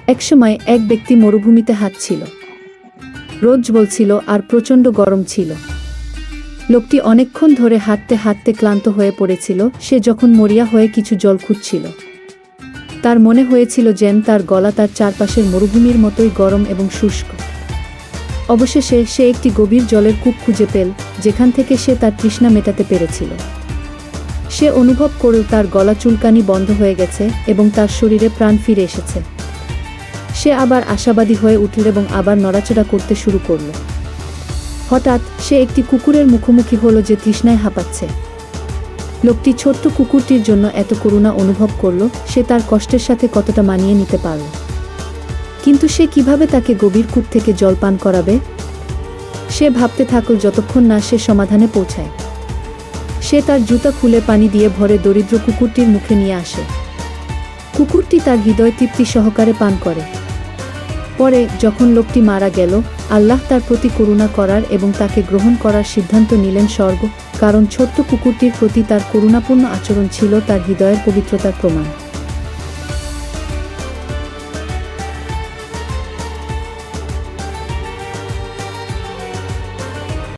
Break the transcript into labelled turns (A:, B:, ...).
A: একসময় এক ব্যক্তি মরুভূমিতে হাঁটছিল। রোদ বলছিল আর প্রচণ্ড গরম ছিল। লোকটি অনেকক্ষণ ধরে হাঁটতে হাঁটতে ক্লান্ত হয়ে পড়েছিল। সে যখন মরিয়া হয়ে কিছু জল খুঁজছিল, তার মনে হয়েছিল যেন তার গলা তার চারপাশের মরুভূমির মতোই গরম এবং শুষ্ক। অবশেষে সে একটি গভীর জলের কূপ খুঁজে পেল, যেখান থেকে সে তার তৃষ্ণা মেটাতে পেরেছিল। সে অনুভব করল তার গলা চুলকানি বন্ধ হয়ে গেছে এবং তার শরীরে প্রাণ ফিরে এসেছে। সে আবার আশাবাদী হয়ে উঠল এবং আবার নড়াচড়া করতে শুরু করল। হঠাৎ সে একটি কুকুরের মুখোমুখি হলো যে তৃষ্ণায় হাঁপাচ্ছে। লোকটি ছোট্ট কুকুরটির জন্য এত করুণা অনুভব করল। সে তার কষ্টের সাথে কতটা মানিয়ে নিতে পারল। কিন্তু সে কিভাবে তাকে গভীর কূপ থেকে জল পান করাবে? সে ভাবতে থাকল যতক্ষণ না সে সমাধানে পৌঁছায়। সে তার জুতা খুলে পানি দিয়ে ভরে দরিদ্র কুকুরটির মুখে নিয়ে আসে। কুকুরটি তার হৃদয় তৃপ্তি সহকারে পান করে। পরে যখন লোকটি মারা গেল, আল্লাহ তার প্রতি করুণা করার এবং তাকে গ্রহণ করার সিদ্ধান্ত নিলেন কারণ ছোট্ট কুকুরটির প্রতি তার করুণাপূর্ণ আচরণ ছিল তার হৃদয়ের পবিত্রতার প্রমাণ।